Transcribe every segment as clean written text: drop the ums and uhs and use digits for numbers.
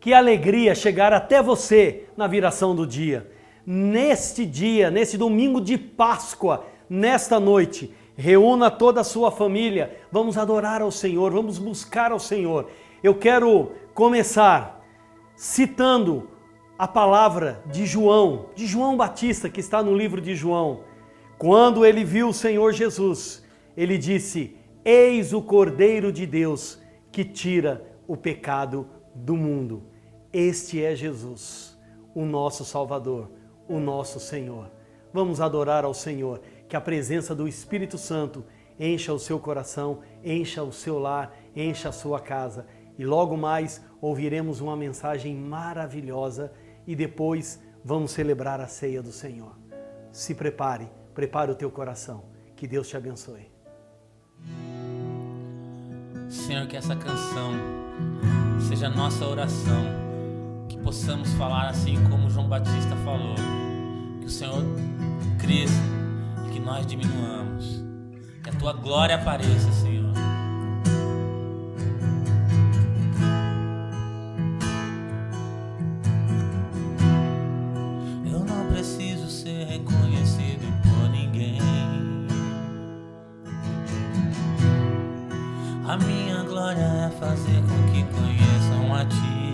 Que alegria chegar até você na viração do dia. Neste dia, nesse domingo de Páscoa, nesta noite, reúna toda a sua família, vamos adorar ao Senhor, vamos buscar ao Senhor. Eu quero começar citando a palavra de João Batista, que está no livro de João. Quando ele viu o Senhor Jesus, ele disse: eis o Cordeiro de Deus que tira o pecado do mundo. Este é Jesus, o nosso Salvador, o nosso Senhor. Vamos adorar ao Senhor, que a presença do Espírito Santo encha o seu coração, encha o seu lar, encha a sua casa. E logo mais ouviremos uma mensagem maravilhosa e depois vamos celebrar a ceia do Senhor. Se prepare o teu coração. Que Deus te abençoe. Senhor, que essa canção seja a nossa oração, que possamos falar assim como João Batista falou, que o Senhor cresça e que nós diminuamos, que a tua glória apareça, Senhor. Eu não preciso ser reconhecido por ninguém, a minha glória é fazer com que conheçam a ti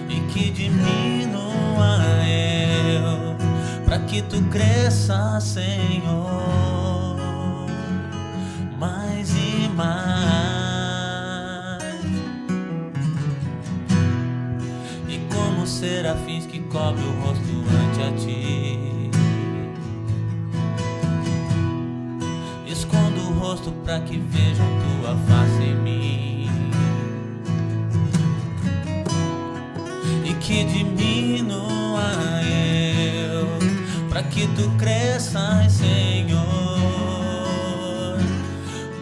e que diminua eu, para que tu cresça, Senhor, mais e mais. E como serafins que cobre o rosto ante a ti, escondo o rosto para que vejam tua face em mim e que diminua eu, para que tu cresças, Senhor,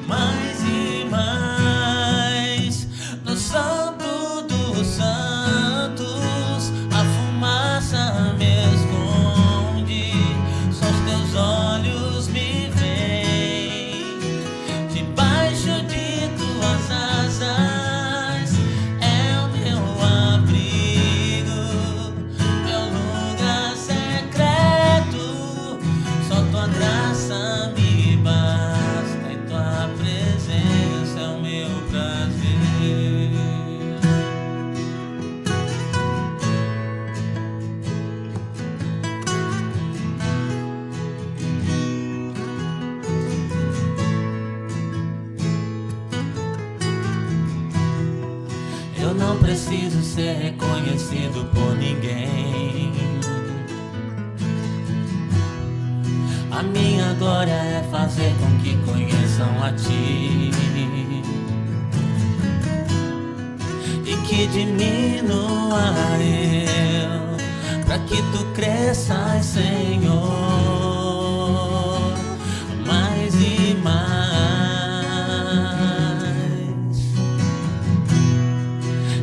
mais e mais. No Santo dos Santos a fumaça me esconde, só os teus olhos me veem. Debaixo de tuas asas é o meu abrigo, meu lugar secreto. Só tua graça me basta e tua presença é o meu prazer. Eu não preciso ser reconhecido por ninguém, a minha glória é fazer com que conheçam a ti e que diminua eu, para que tu cresças, Senhor, mais e mais.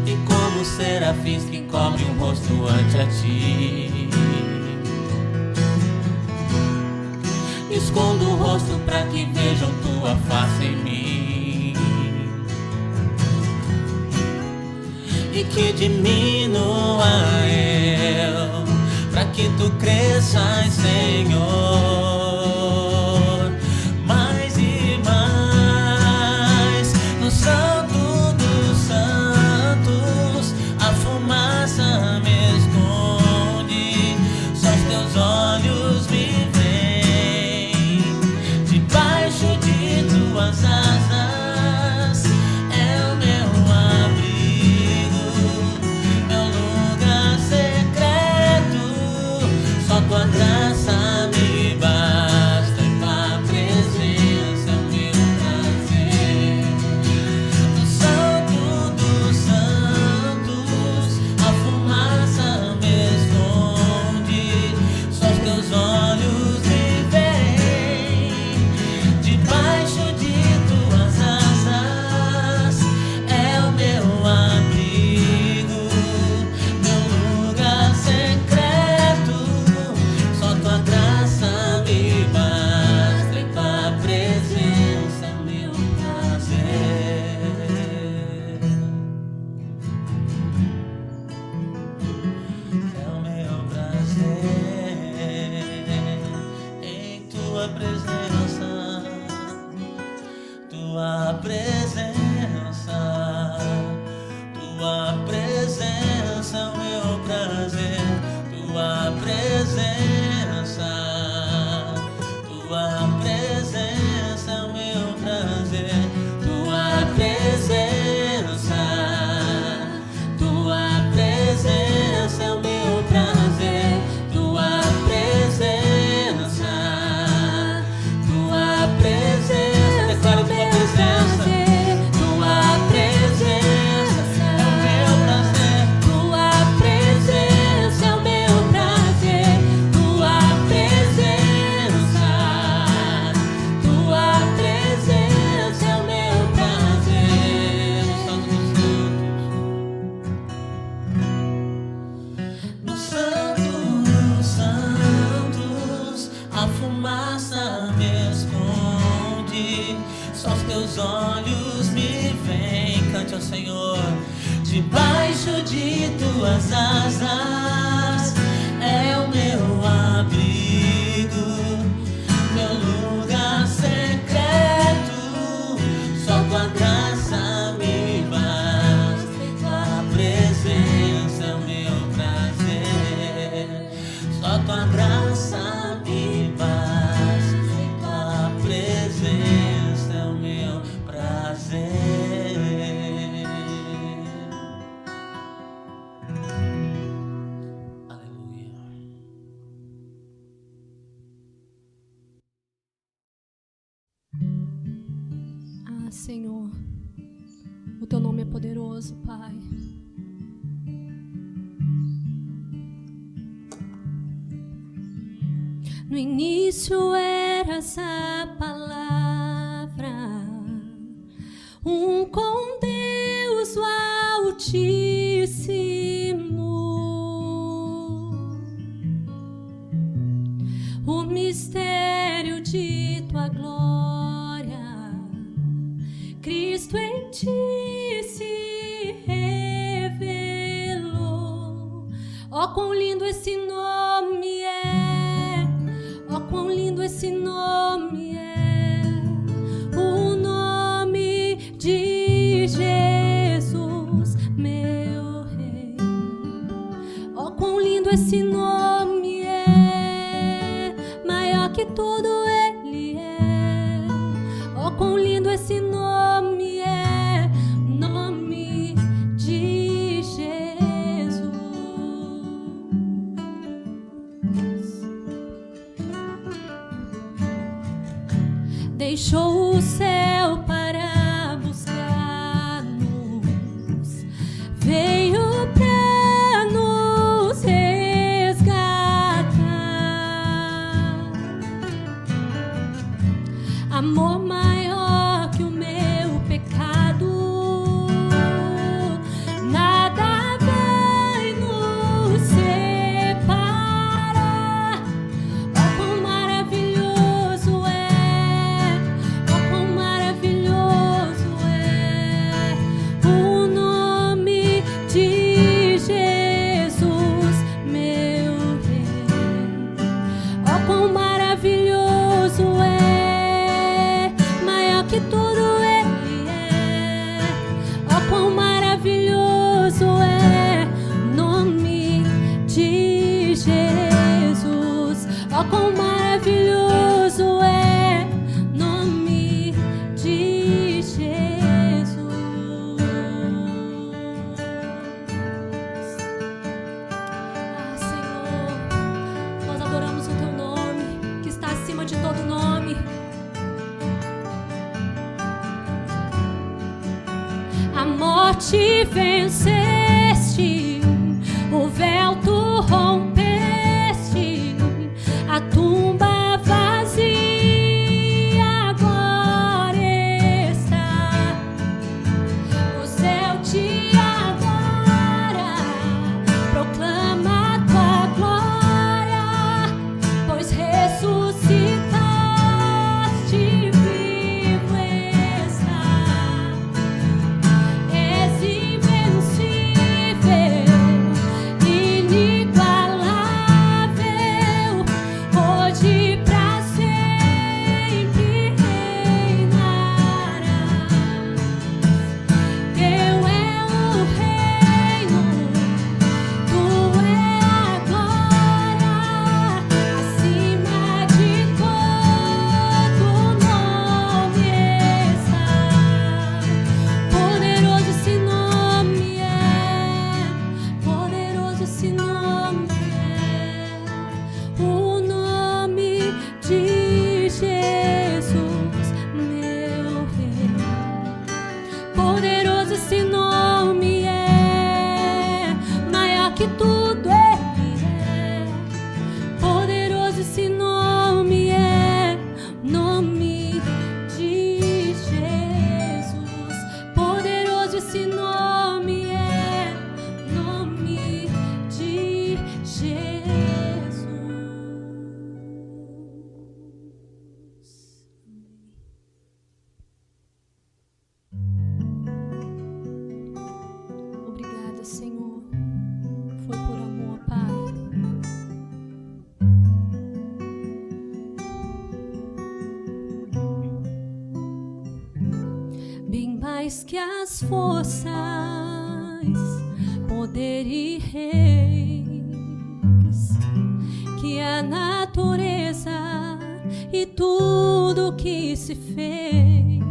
E como serafins que cobrem o rosto ante a ti, escondo o rosto para que vejam tua face em mim e que diminua eu, para que tu cresças, Senhor, mais e mais. No Santo dos Santos a fumaça me esconde, só os teus olhos me veem. Debaixo de tuas asas é o meu abrigo, meu lugar secreto. Só tua graça me basta tua presença, tua presença, tua presença é o meu prazer, tua presença, tua presença é o meu prazer, tua presença, tua presença é o meu prazer, tua presença, tua presença, declare tua presença, tua presença é o meu prazer, tua presença é o meu prazer, tua presença, tua presença é o meu prazer. No Santo dos Santos, a fumaça me esconde, só os teus olhos me veem. Cante ao Senhor. Debaixo de tuas asas é o meu abrigo, meu lugar secreto, só tua graça me basta, tua presença é o meu prazer, só tua graça me basta, tua presença é o meu prazer. Aleluia. Ah, Senhor, o teu nome é poderoso, Pai. No início era essa palavra, com Deus o Altíssimo. O mistério de tua glória, Cristo em ti se revelou. Ó, quão lindo esse nome é! Ó, quão lindo esse nome é! O nome de Jesus, meu Rei. Ó, quão lindo esse nome é! Maior que tudo Ele é. Ó, quão lindo esse nome é! Nome de Jesus. Deixou o céu para buscar-nos, veio para nos resgatar. Amor maior que o meu pecado, nada vai nos separar. Ó, quão maravilhoso é! Ó, quão maravilhoso é o nome de Jesus, meu Rei. Ó, quão maravilhoso é! Maior que tudo Ele é. Ó, quão maravilhoso é nome de Jesus. Ó, quão maravilhoso é nome de Jesus. Ah, Senhor, nós adoramos o teu nome, que está acima de todo nome. A morte venceste, o véu tu rompeste, a tumba vazia agora está. O céu te adora, proclama a tua glória, pois ressuscitaste, vivo está. És invencível, inigualável, hoje mais que as forças, poder e reis, que a natureza e tudo que se fez,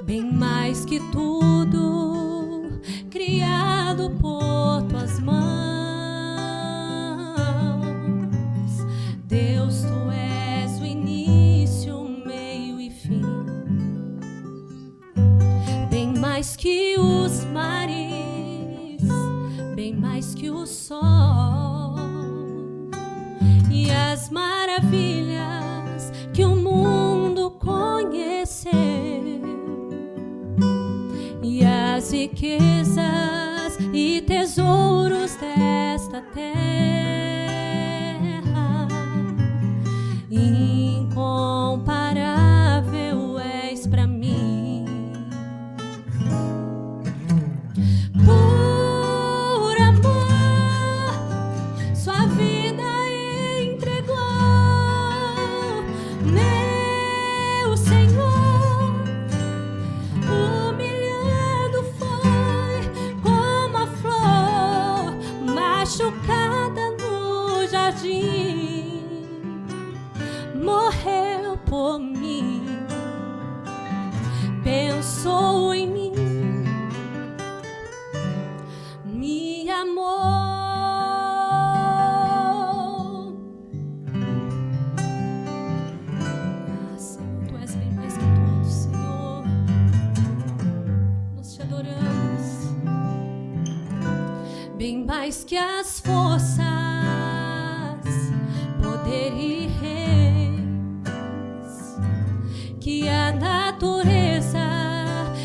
bem mais que tudo criado por tuas mãos. Deus, tu és o início, o meio e fim, bem mais que os mares, bem mais que o sol e as maravilhas que o mundo conheceu, e as riquezas e tesouros desta terra. Incomparável és para mim. Por amor, sua vida entregou, meu Senhor. Humilhado foi como a flor machucada no jardim. Morreu por mim, pensou em mim, me amou. Ah, Senhor, tu és bem mais que tudo, Senhor. Nós te adoramos. Bem mais que as forças, poder e reis, que a natureza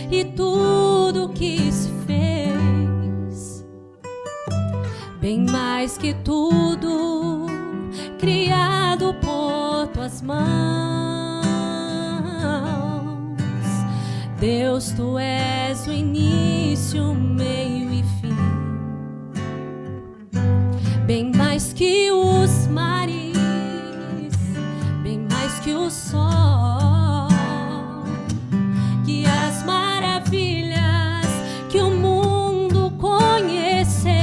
e tudo que se fez, bem mais que tudo criado por tuas mãos. Deus, tu és o início, o meio e fim, bem mais que os mares, bem mais que o sol, que as maravilhas que o mundo conheceu,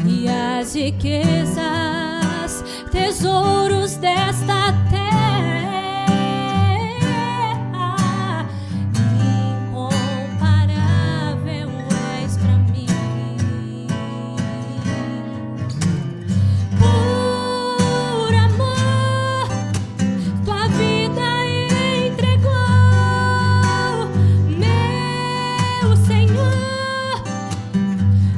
e as riquezas, tesouros desta terra. Incomparável és pra mim. Por amor, tua vida entregou, meu Senhor.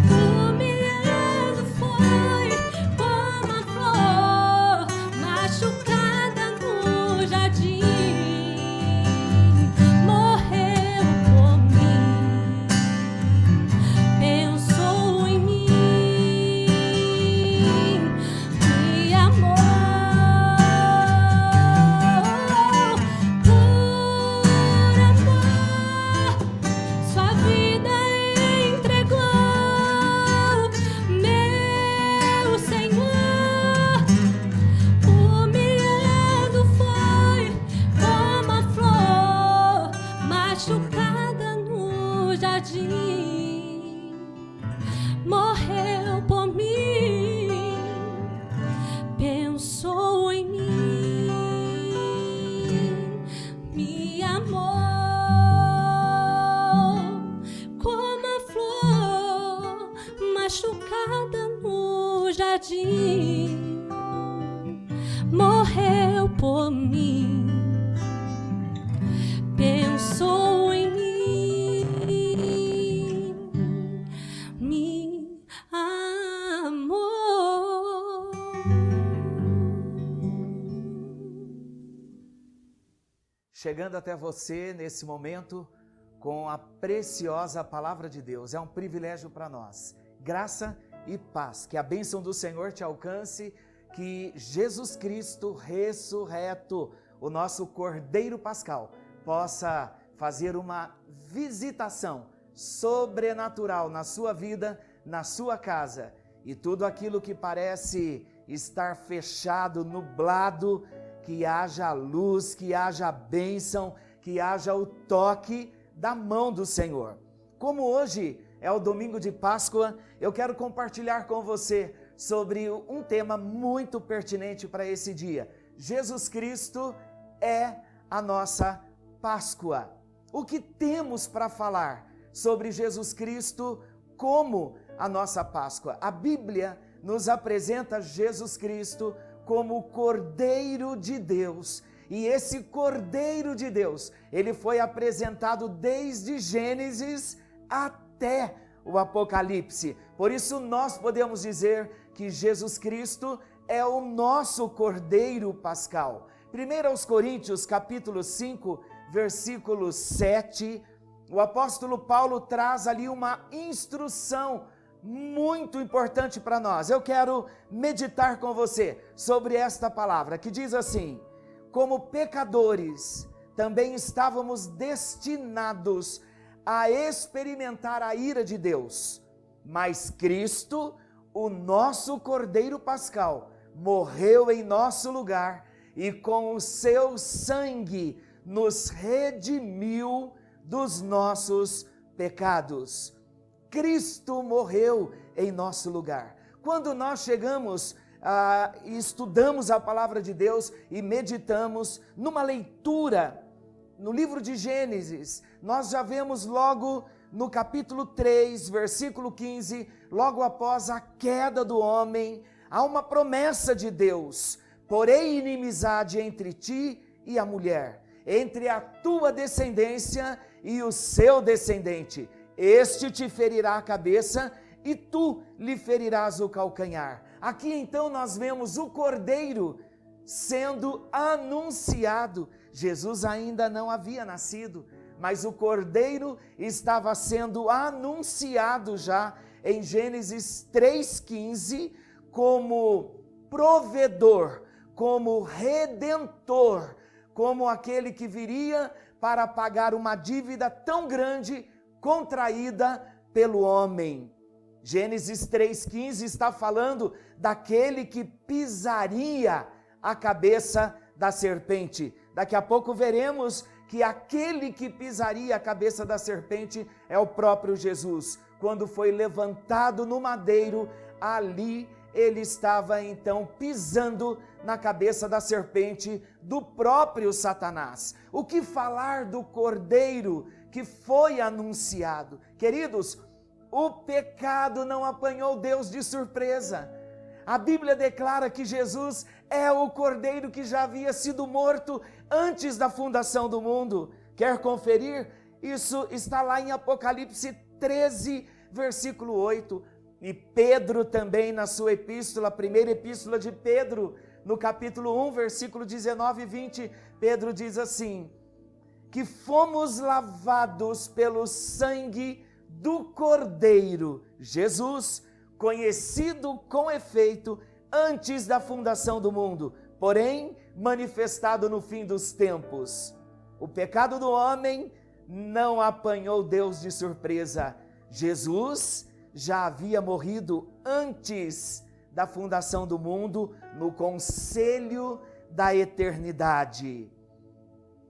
Humilhado foi como a flor machucada no jardim. Morreu por mim, pensou em mim, me amou. Por amor, sua vida entregou, meu Senhor. Humilhado foi como a flor machucada no jardim. Morreu por mim, pensou em mim, me amou. Como a flor machucada no jardim. Morreu por mim, pensou em mim, me amou. Chegando até você nesse momento com a preciosa palavra de Deus. É um privilégio para nós. Graça e paz. Que a bênção do Senhor te alcance, que Jesus Cristo ressurreto, o nosso Cordeiro Pascal, possa fazer uma visitação sobrenatural na sua vida, na sua casa, e tudo aquilo que parece estar fechado, nublado, que haja luz, que haja bênção, que haja o toque da mão do Senhor. Como hoje é o domingo de Páscoa, eu quero compartilhar com você sobre um tema muito pertinente para esse dia. Jesus Cristo é a nossa Páscoa. O que temos para falar sobre Jesus Cristo como a nossa Páscoa? A Bíblia nos apresenta Jesus Cristo como o Cordeiro de Deus. E esse Cordeiro de Deus, ele foi apresentado desde Gênesis até o Apocalipse. Por isso nós podemos dizer que Jesus Cristo é o nosso Cordeiro Pascal. 1 Coríntios capítulo 5, versículo 7, o apóstolo Paulo traz ali uma instrução muito importante para nós. Eu quero meditar com você sobre esta palavra, que diz assim: como pecadores, também estávamos destinados a experimentar a ira de Deus, mas Cristo, o nosso Cordeiro Pascal, morreu em nosso lugar e com o seu sangue nos redimiu dos nossos pecados. Cristo morreu em nosso lugar. Quando nós chegamos e estudamos a palavra de Deus e meditamos numa leitura no livro de Gênesis, nós já vemos logo no capítulo 3, versículo 15, logo após a queda do homem, há uma promessa de Deus: porém inimizade entre ti e a mulher, entre a tua descendência e o seu descendente. Este te ferirá a cabeça e tu lhe ferirás o calcanhar. Aqui então nós vemos o Cordeiro sendo anunciado. Jesus ainda não havia nascido, mas o Cordeiro estava sendo anunciado já em Gênesis 3,15 como provedor, como redentor, como aquele que viria para pagar uma dívida tão grande contraída pelo homem. Gênesis 3,15 está falando daquele que pisaria a cabeça da serpente. Daqui a pouco veremos que aquele que pisaria a cabeça da serpente é o próprio Jesus. Quando foi levantado no madeiro, ali ele estava então pisando na cabeça da serpente do próprio Satanás. O que falar do Cordeiro que foi anunciado? Queridos, o pecado não apanhou Deus de surpresa. A Bíblia declara que Jesus é o Cordeiro que já havia sido morto antes da fundação do mundo. Quer conferir? Isso está lá em Apocalipse 13, versículo 8. E Pedro também na sua epístola, a primeira epístola de Pedro, no capítulo 1, versículo 19 e 20, Pedro diz assim: que fomos lavados pelo sangue do Cordeiro, Jesus, conhecido com efeito antes da fundação do mundo, porém manifestado no fim dos tempos. O pecado do homem não apanhou Deus de surpresa. Jesus já havia morrido antes da fundação do mundo, no conselho da eternidade.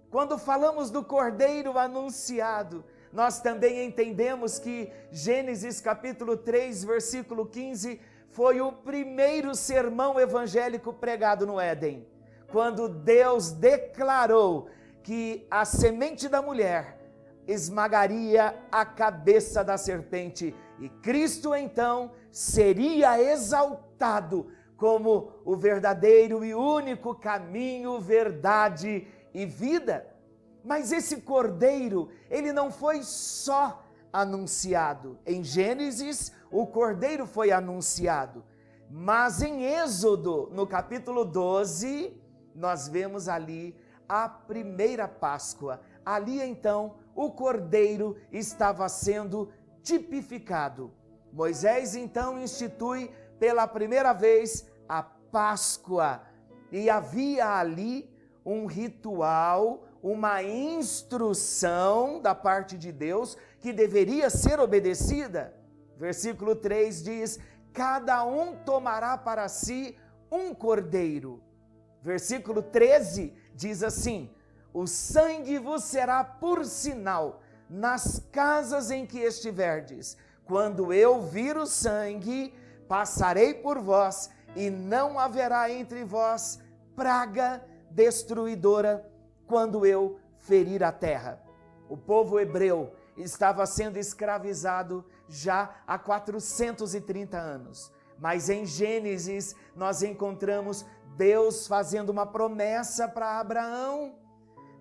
Quando falamos do Cordeiro anunciado, nós também entendemos que Gênesis capítulo 3, versículo 15, foi o primeiro sermão evangélico pregado no Éden, quando Deus declarou que a semente da mulher esmagaria a cabeça da serpente, e Cristo então seria exaltado como o verdadeiro e único caminho, verdade e vida. Mas esse Cordeiro, ele não foi só anunciado. Em Gênesis, o Cordeiro foi anunciado, mas em Êxodo, no capítulo 12, nós vemos ali a primeira Páscoa. Ali então, o Cordeiro estava sendo tipificado. Moisés então institui pela primeira vez a Páscoa, e havia ali um ritual, uma instrução da parte de Deus que deveria ser obedecida. Versículo 3 diz: cada um tomará para si um cordeiro. Versículo 13 diz assim: o sangue vos será por sinal nas casas em que estiverdes. Quando eu vir o sangue, passarei por vós, e não haverá entre vós praga destruidora quando eu ferir a terra. O povo hebreu estava sendo escravizado já há 430 anos. Mas em Gênesis nós encontramos Deus fazendo uma promessa para Abraão.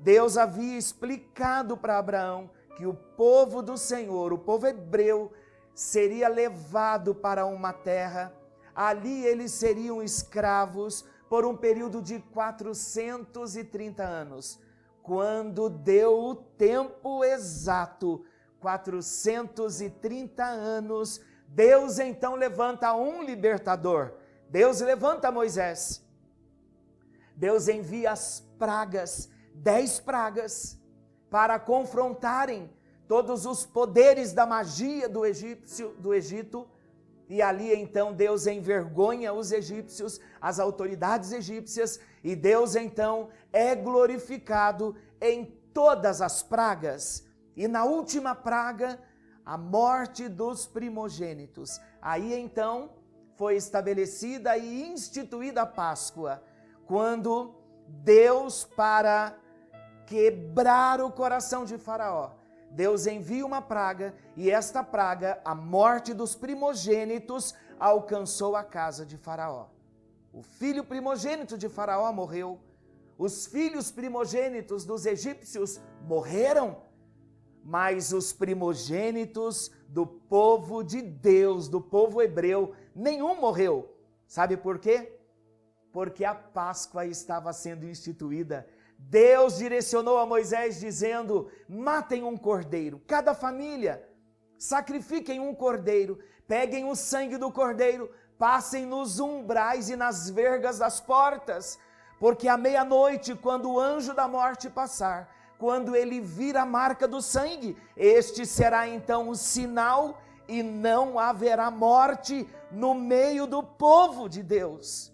Deus havia explicado para Abraão que o povo do Senhor, o povo hebreu, seria levado para uma terra. Ali eles seriam escravos por um período de 430 anos. Quando deu o tempo exato, 430 anos, Deus então levanta um libertador. Deus levanta Moisés. Deus envia as pragas, 10 pragas, para confrontarem todos os poderes da magia do Egito. E ali então Deus envergonha os egípcios, as autoridades egípcias, e Deus então é glorificado em todas as pragas. E na última praga, a morte dos primogênitos. Aí então foi estabelecida e instituída a Páscoa, quando Deus, para quebrar o coração de Faraó, Deus envia uma praga, e esta praga, a morte dos primogênitos, alcançou a casa de Faraó. O filho primogênito de Faraó morreu, os filhos primogênitos dos egípcios morreram, mas os primogênitos do povo de Deus, do povo hebreu, nenhum morreu. Sabe por quê? Porque a Páscoa estava sendo instituída. Deus direcionou a Moisés dizendo: matem um cordeiro, cada família, sacrifiquem um cordeiro, peguem o sangue do cordeiro, passem nos umbrais e nas vergas das portas, porque à meia-noite, quando o anjo da morte passar, quando ele vir a marca do sangue, este será então o sinal, e não haverá morte no meio do povo de Deus.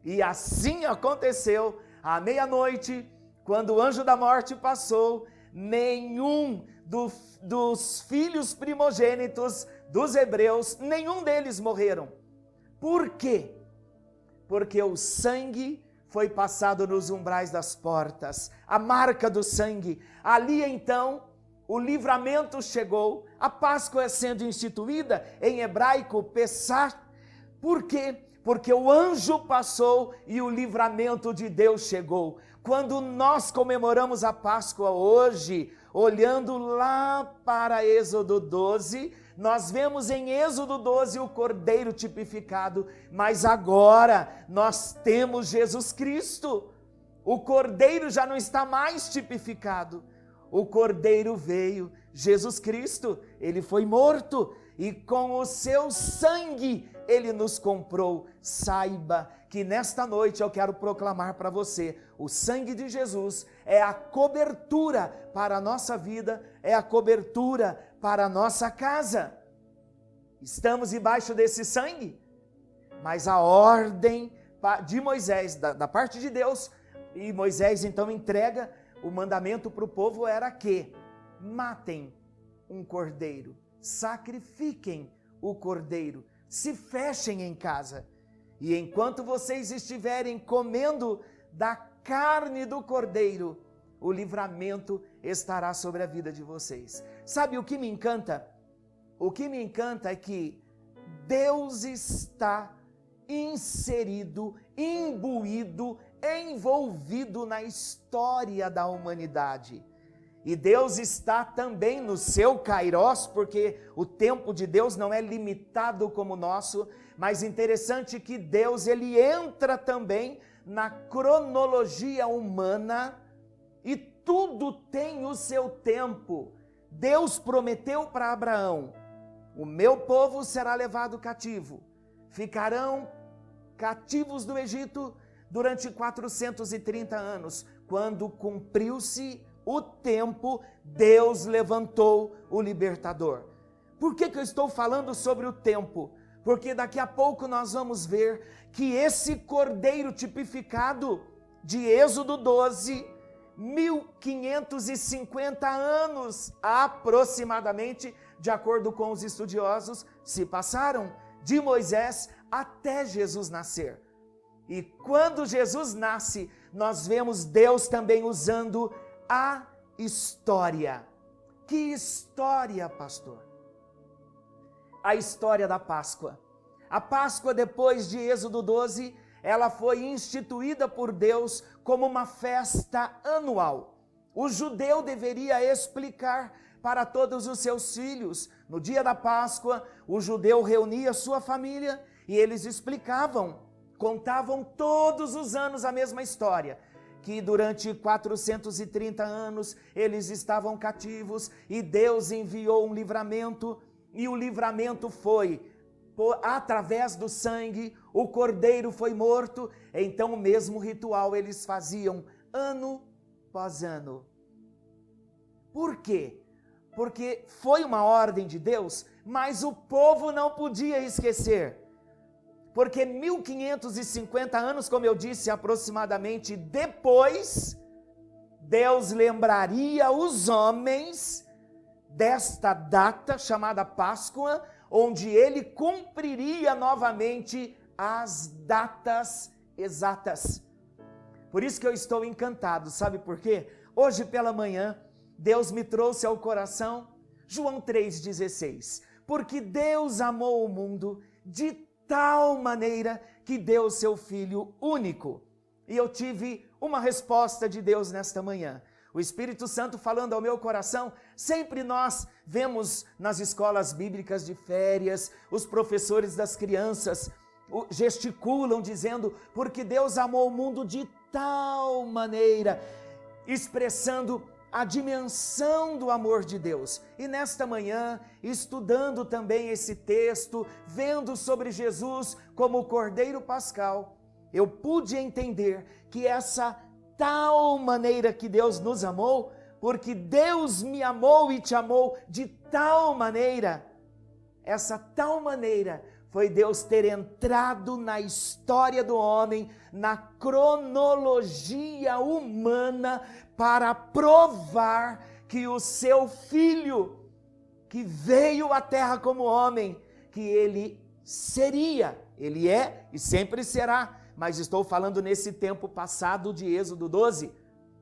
E assim aconteceu. À meia-noite, quando o anjo da morte passou, nenhum dos filhos primogênitos dos hebreus, nenhum deles morreram. Por quê? Porque o sangue foi passado nos umbrais das portas, a marca do sangue. Ali então o livramento chegou, a Páscoa é sendo instituída, em hebraico, Pessach. Por quê? Porque o anjo passou e o livramento de Deus chegou. Quando nós comemoramos a Páscoa hoje, olhando lá para Êxodo 12, nós vemos em Êxodo 12 o cordeiro tipificado, mas agora nós temos Jesus Cristo. O cordeiro já não está mais tipificado. O cordeiro veio, Jesus Cristo, ele foi morto, e com o seu sangue ele nos comprou. Saiba que nesta noite eu quero proclamar para você: o sangue de Jesus é a cobertura para a nossa vida, é a cobertura para a nossa casa. Estamos debaixo desse sangue, mas a ordem de Moisés, da parte de Deus, e Moisés então entrega o mandamento para o povo, era que matem um cordeiro, sacrifiquem o cordeiro, se fechem em casa, e enquanto vocês estiverem comendo da carne do cordeiro, o livramento estará sobre a vida de vocês. Sabe o que me encanta? O que me encanta é que Deus está inserido, imbuído, envolvido na história da humanidade. E Deus está também no seu kairós, porque o tempo de Deus não é limitado como o nosso, mas interessante que Deus, ele entra também na cronologia humana, e tudo tem o seu tempo. Deus prometeu para Abraão: o meu povo será levado cativo, ficarão cativos do Egito durante 430 anos. Quando cumpriu-se o tempo, Deus levantou o libertador. Por que eu estou falando sobre o tempo? Porque daqui a pouco nós vamos ver que esse cordeiro tipificado de Êxodo 12, 1550 anos aproximadamente, de acordo com os estudiosos, se passaram de Moisés até Jesus nascer. E quando Jesus nasce, nós vemos Deus também usando a história. Que história, pastor? A história da Páscoa. A Páscoa, depois de Êxodo 12, ela foi instituída por Deus como uma festa anual. O judeu deveria explicar para todos os seus filhos. No dia da Páscoa, o judeu reunia sua família e eles explicavam, contavam todos os anos a mesma história, que durante 430 anos eles estavam cativos e Deus enviou um livramento, e o livramento foi através do sangue, o cordeiro foi morto. Então o mesmo ritual eles faziam ano após ano. Por quê? Porque foi uma ordem de Deus, mas o povo não podia esquecer. Porque 1550 anos, como eu disse, aproximadamente depois, Deus lembraria os homens desta data chamada Páscoa, onde ele cumpriria novamente as datas exatas. Por isso que eu estou encantado, sabe por quê? Hoje pela manhã, Deus me trouxe ao coração João 3,16. Porque Deus amou o mundo de tal maneira que deu o seu Filho único. E eu tive uma resposta de Deus nesta manhã. O Espírito Santo falando ao meu coração. Sempre nós vemos nas escolas bíblicas de férias, os professores das crianças gesticulam dizendo, porque Deus amou o mundo de tal maneira, expressando a dimensão do amor de Deus. E nesta manhã, estudando também esse texto, vendo sobre Jesus como o Cordeiro Pascal, eu pude entender que essa tal maneira que Deus nos amou, porque Deus me amou e te amou de tal maneira, essa tal maneira foi Deus ter entrado na história do homem, na cronologia humana, para provar que o seu Filho, que veio à terra como homem, que ele seria, ele é e sempre será, mas estou falando nesse tempo passado de Êxodo 12,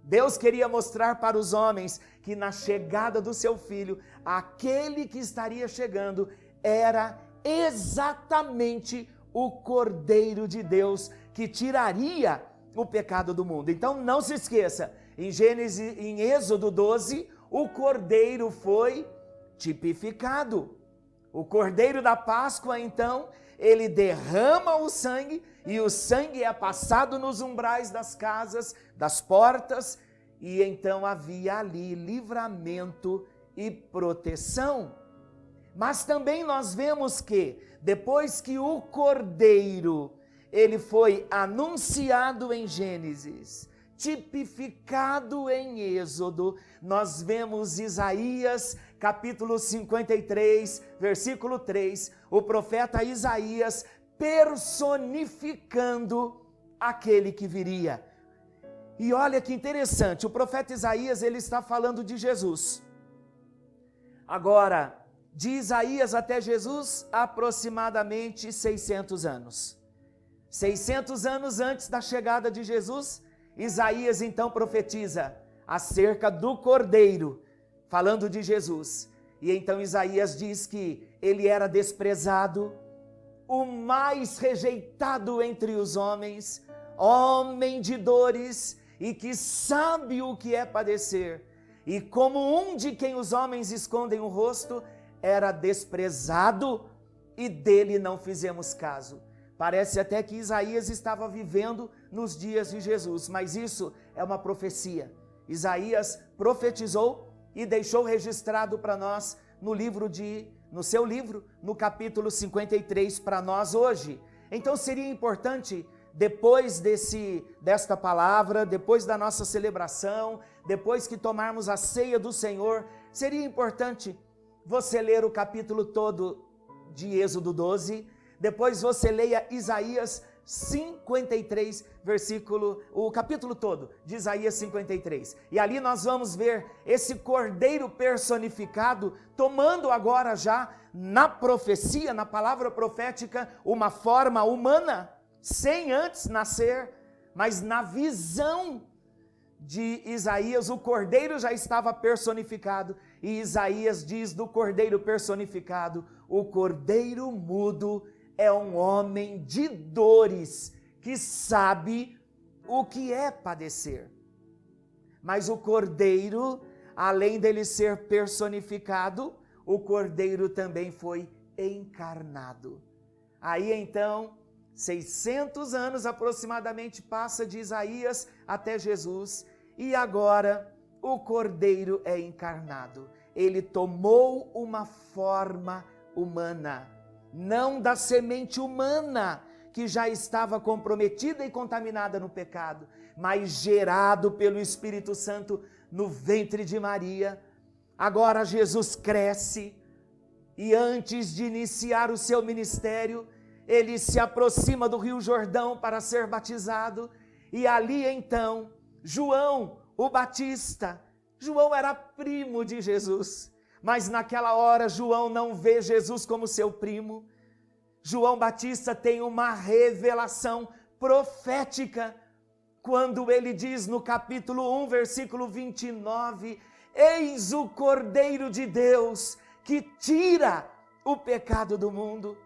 Deus queria mostrar para os homens que na chegada do seu Filho, aquele que estaria chegando era exatamente o Cordeiro de Deus que tiraria o pecado do mundo. Então não se esqueça, em Êxodo 12, o Cordeiro foi tipificado. O Cordeiro da Páscoa, então, ele derrama o sangue e o sangue é passado nos umbrais das casas, das portas, e então havia ali livramento e proteção. Mas também nós vemos que, depois que o Cordeiro, ele foi anunciado em Gênesis, tipificado em Êxodo, nós vemos Isaías, capítulo 53, versículo 3, o profeta Isaías personificando aquele que viria. E olha que interessante, o profeta Isaías, ele está falando de Jesus. Agora, de Isaías até Jesus, aproximadamente 600 anos. 600 anos antes da chegada de Jesus, Isaías então profetiza acerca do Cordeiro, falando de Jesus. E então Isaías diz que ele era desprezado, o mais rejeitado entre os homens, homem de dores e que sabe o que é padecer. E como um de quem os homens escondem o rosto, era desprezado e dele não fizemos caso. Parece até que Isaías estava vivendo nos dias de Jesus, mas isso é uma profecia. Isaías profetizou e deixou registrado para nós no seu livro, no capítulo 53 para nós hoje. Então seria importante, depois desta palavra, depois da nossa celebração, depois que tomarmos a ceia do Senhor, seria importante você ler o capítulo todo de Êxodo 12, depois você leia Isaías 53, o capítulo todo de Isaías 53. E ali nós vamos ver esse cordeiro personificado tomando agora já na profecia, na palavra profética, uma forma humana, sem antes nascer, mas na visão de Isaías, o cordeiro já estava personificado, e Isaías diz do cordeiro personificado: o cordeiro mudo é um homem de dores, que sabe o que é padecer. Mas o cordeiro, além dele ser personificado, o cordeiro também foi encarnado. Aí então, 600 anos aproximadamente passa de Isaías até Jesus, e agora o cordeiro é encarnado. Ele tomou uma forma humana, não da semente humana que já estava comprometida e contaminada no pecado, mas gerado pelo Espírito Santo no ventre de Maria. Agora Jesus cresce, e antes de iniciar o seu ministério, ele se aproxima do Rio Jordão para ser batizado, e ali então, João, o Batista, João era primo de Jesus, mas naquela hora João não vê Jesus como seu primo. João Batista tem uma revelação profética, quando ele diz no capítulo 1, versículo 29, eis o Cordeiro de Deus, que tira o pecado do mundo.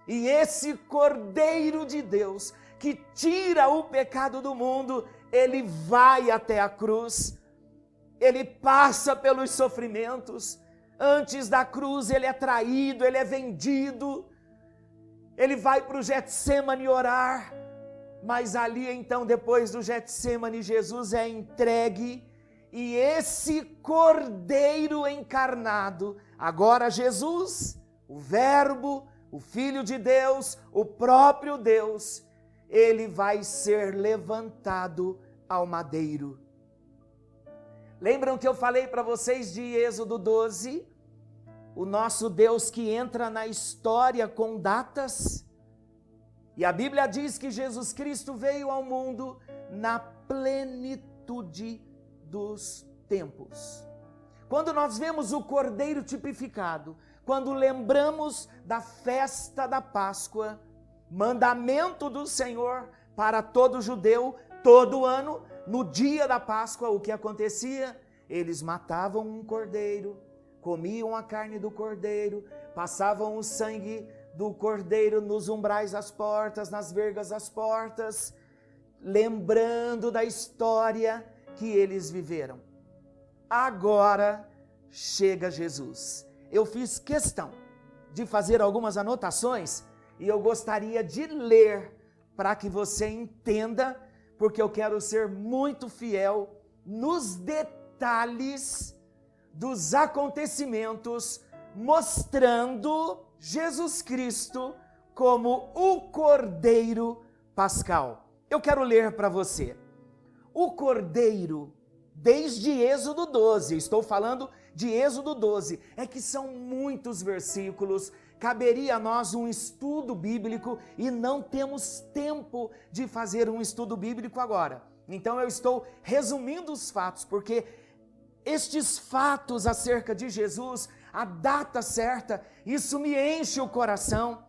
E esse Cordeiro de Deus, que tira o pecado do mundo, ele vai até a cruz, ele passa pelos sofrimentos. Antes da cruz ele é traído, ele é vendido, ele vai para o Getsemane orar, mas ali então, depois do Getsemane, Jesus é entregue, e esse Cordeiro encarnado, agora Jesus, o Verbo, o Filho de Deus, o próprio Deus, ele vai ser levantado ao madeiro. Lembram que eu falei para vocês de Êxodo 12? O nosso Deus que entra na história com datas. E a Bíblia diz que Jesus Cristo veio ao mundo na plenitude dos tempos. Quando nós vemos o Cordeiro tipificado, quando lembramos da festa da Páscoa, mandamento do Senhor para todo judeu, todo ano, no dia da Páscoa, o que acontecia? Eles matavam um cordeiro, comiam a carne do cordeiro, passavam o sangue do cordeiro nos umbrais das portas, nas vergas das portas, lembrando da história que eles viveram. Agora chega Jesus. Eu fiz questão de fazer algumas anotações e eu gostaria de ler para que você entenda, porque eu quero ser muito fiel nos detalhes dos acontecimentos, mostrando Jesus Cristo como o Cordeiro Pascal. Eu quero ler para você. O Cordeiro, desde Êxodo 12, estou falando de Êxodo 12, é que são muitos versículos, caberia a nós um estudo bíblico e não temos tempo de fazer um estudo bíblico agora. Então eu estou resumindo os fatos, porque estes fatos acerca de Jesus, a data certa, isso me enche o coração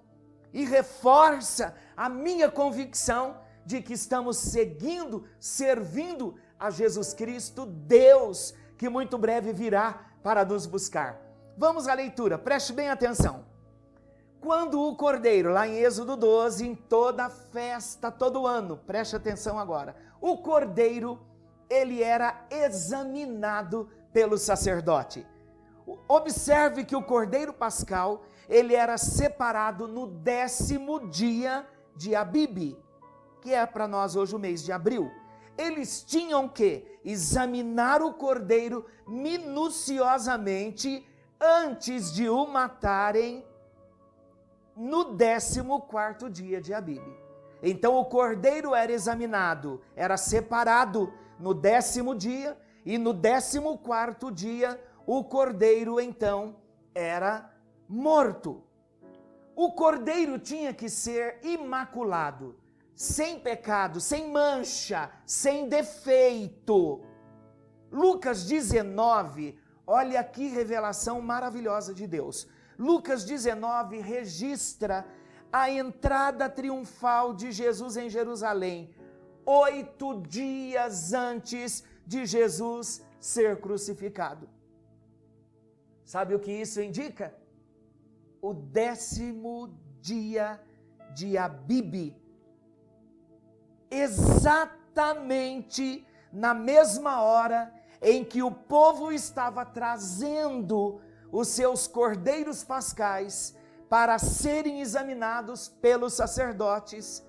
e reforça a minha convicção de que estamos seguindo, servindo a Jesus Cristo, Deus, que muito breve virá para nos buscar. Vamos à leitura, preste bem atenção. Quando o Cordeiro, lá em Êxodo 12, em toda festa, todo ano, preste atenção agora, o Cordeiro, ele era examinado pelo sacerdote. Observe que o Cordeiro Pascal, ele era separado no 10º dia de Abibe, que é para nós hoje o mês de abril. Eles tinham que examinar o cordeiro minuciosamente antes de o matarem no 14º dia de Abibe. Então o cordeiro era examinado, era separado no 10º dia, e no 14º dia o cordeiro então era morto. O cordeiro tinha que ser imaculado. sem pecado, sem mancha, sem defeito. Lucas 19, olha que revelação maravilhosa de Deus. Lucas 19 registra a entrada triunfal de Jesus em Jerusalém, 8 dias antes de Jesus ser crucificado. Sabe o que isso indica? O 10º dia de Abibe, exatamente na mesma hora em que o povo estava trazendo os seus cordeiros pascais para serem examinados pelos sacerdotes,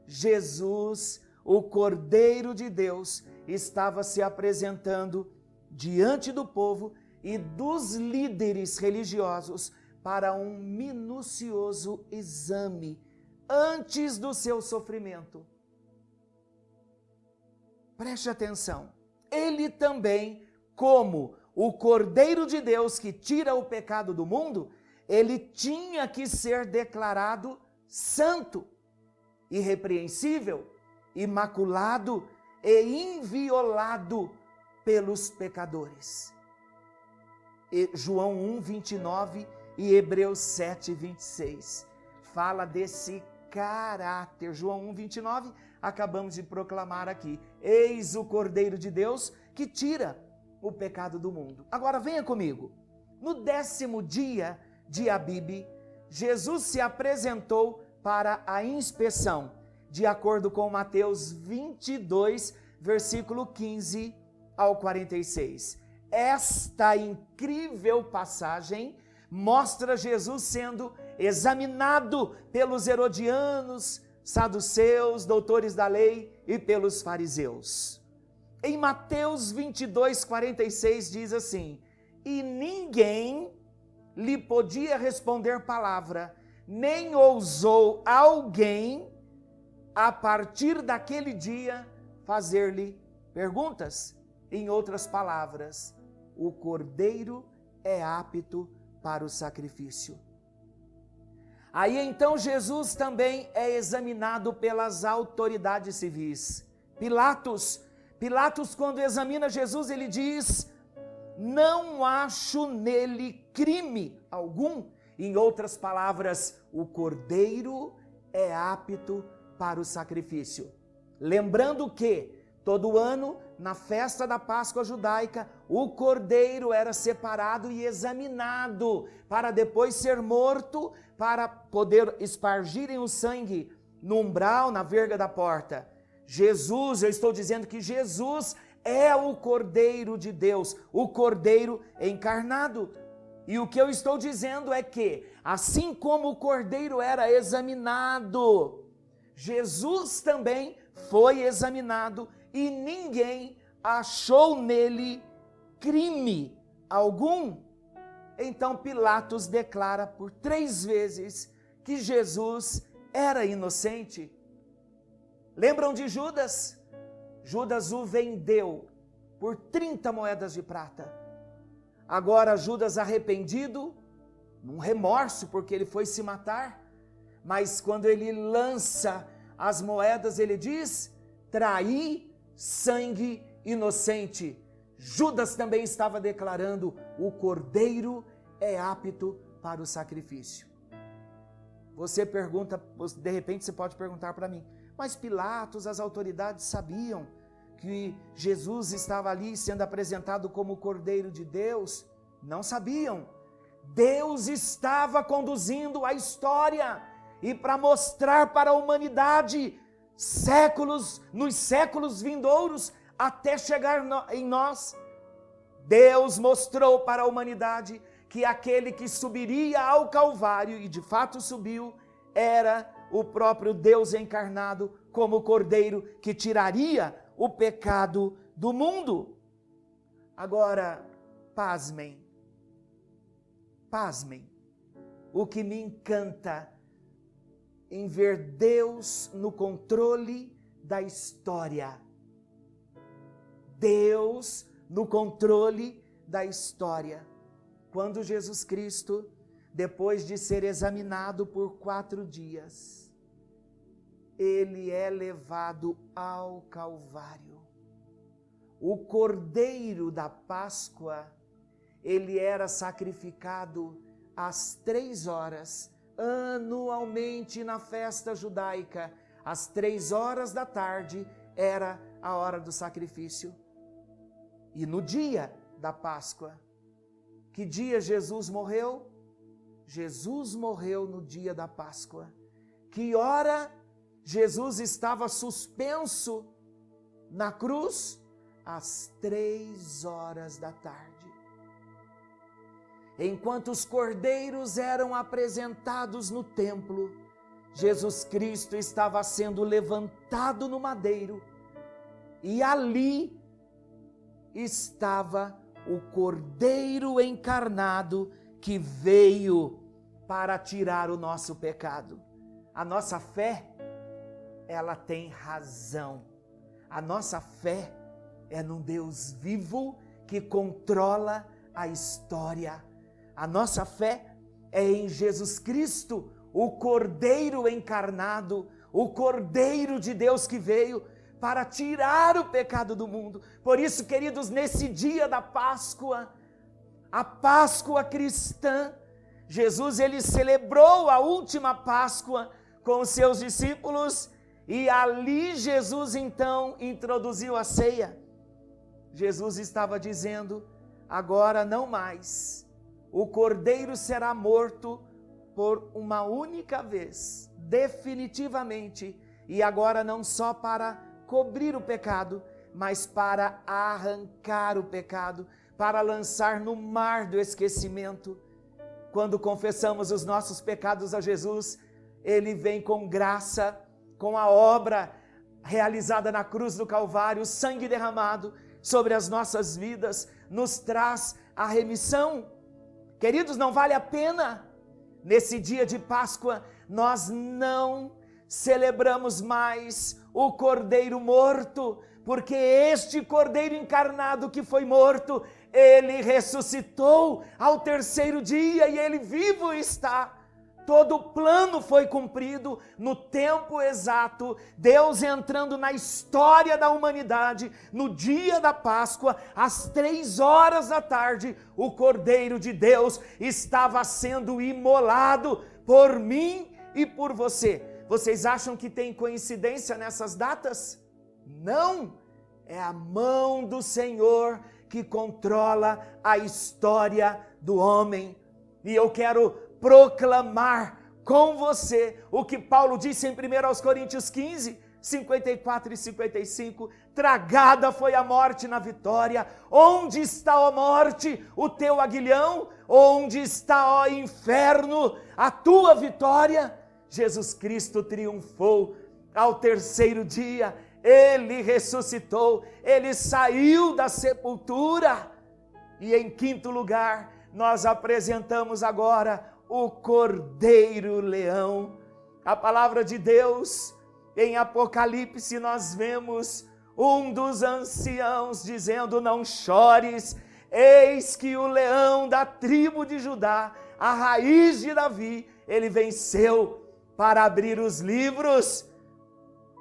Jesus, o Cordeiro de Deus, estava se apresentando diante do povo e dos líderes religiosos para um minucioso exame antes do seu sofrimento. Preste atenção, ele também, como o Cordeiro de Deus que tira o pecado do mundo, ele tinha que ser declarado santo, irrepreensível, imaculado e inviolado pelos pecadores. João 1:29 e Hebreus 7:26 fala desse caráter. João 1:29 acabamos de proclamar aqui. Eis o Cordeiro de Deus que tira o pecado do mundo. Agora venha comigo. No 10º dia de Abibe, Jesus se apresentou para a inspeção, de acordo com Mateus 22, versículo 15 ao 46. Esta incrível passagem mostra Jesus sendo examinado pelos herodianos, saduceus, doutores da lei e pelos fariseus. Em Mateus 22, 46 diz assim: e ninguém lhe podia responder palavra, nem ousou alguém, a partir daquele dia, fazer-lhe perguntas. Em outras palavras, o Cordeiro é apto para o sacrifício. Aí então Jesus também é examinado pelas autoridades civis. Pilatos, quando examina Jesus, ele diz: não acho nele crime algum. Em outras palavras, o Cordeiro é apto para o sacrifício. Lembrando que, todo ano, na festa da Páscoa judaica, o Cordeiro era separado e examinado para depois ser morto, para poder espargirem o sangue no umbral, na verga da porta. Jesus, eu estou dizendo que Jesus é o Cordeiro de Deus, o Cordeiro encarnado. E o que eu estou dizendo é que, assim como o Cordeiro era examinado, Jesus também foi examinado e ninguém achou nele crime algum. Então Pilatos declara por 3 vezes que Jesus era inocente. Lembram de Judas? Judas o vendeu por 30 moedas de prata. Agora Judas arrependido, num remorso porque ele foi se matar, mas quando ele lança as moedas, ele diz: traí sangue inocente. Judas também estava declarando: o Cordeiro é apto para o sacrifício. Você pergunta, de repente você pode perguntar para mim: mas Pilatos, as autoridades sabiam que Jesus estava ali sendo apresentado como o Cordeiro de Deus? Não sabiam. Deus estava conduzindo a história, e para mostrar para a humanidade nos séculos vindouros, até chegar em nós, Deus mostrou para a humanidade que aquele que subiria ao Calvário, e de fato subiu, era o próprio Deus encarnado como Cordeiro que tiraria o pecado do mundo. Agora, pasmem, o que me encanta em ver Deus no controle da história. Deus no controle da história. Quando Jesus Cristo, depois de ser examinado por 4 dias, ele é levado ao Calvário. O Cordeiro da Páscoa, ele era sacrificado às 3 horas, anualmente na festa judaica. Às 3 horas da tarde era a hora do sacrifício. E no dia da Páscoa, que dia Jesus morreu? Jesus morreu no dia da Páscoa. Que hora Jesus estava suspenso na cruz? Às 3 horas da tarde. Enquanto os cordeiros eram apresentados no templo, Jesus Cristo estava sendo levantado no madeiro, e ali estava o Cordeiro encarnado que veio para tirar o nosso pecado. A nossa fé, ela tem razão. A nossa fé é num Deus vivo que controla a história. A nossa fé é em Jesus Cristo, o Cordeiro encarnado, o Cordeiro de Deus que veio para tirar o pecado do mundo. Por isso, queridos, nesse dia da Páscoa, a Páscoa cristã, Jesus ele celebrou a última Páscoa com os seus discípulos, e ali Jesus então introduziu a ceia. Jesus estava dizendo: agora não mais. O cordeiro será morto por uma única vez, definitivamente, e agora não só para cobrir o pecado, mas para arrancar o pecado, para lançar no mar do esquecimento. Quando confessamos os nossos pecados a Jesus, Ele vem com graça, com a obra realizada na cruz do Calvário, o sangue derramado sobre as nossas vidas, nos traz a remissão. Queridos, não vale a pena, nesse dia de Páscoa, nós não celebramos mais o Cordeiro morto, porque este Cordeiro encarnado que foi morto, ele ressuscitou ao 3º dia e ele vivo está. Todo o plano foi cumprido no tempo exato, Deus entrando na história da humanidade, no dia da Páscoa, às 3 horas da tarde, o Cordeiro de Deus estava sendo imolado por mim e por você. Vocês acham que tem coincidência nessas datas? Não! É a mão do Senhor que controla a história do homem. E eu quero proclamar com você o que Paulo disse em 1 Coríntios 15, 54 e 55, tragada foi a morte na vitória. Onde está, ó morte, o teu aguilhão? Onde está, ó inferno, a tua vitória? Jesus Cristo triunfou ao 3º dia, Ele ressuscitou, Ele saiu da sepultura. E em 5º lugar, nós apresentamos agora o Cordeiro Leão. A palavra de Deus, em Apocalipse, nós vemos um dos anciãos dizendo: não chores, eis que o leão da tribo de Judá, a raiz de Davi, ele venceu para abrir os livros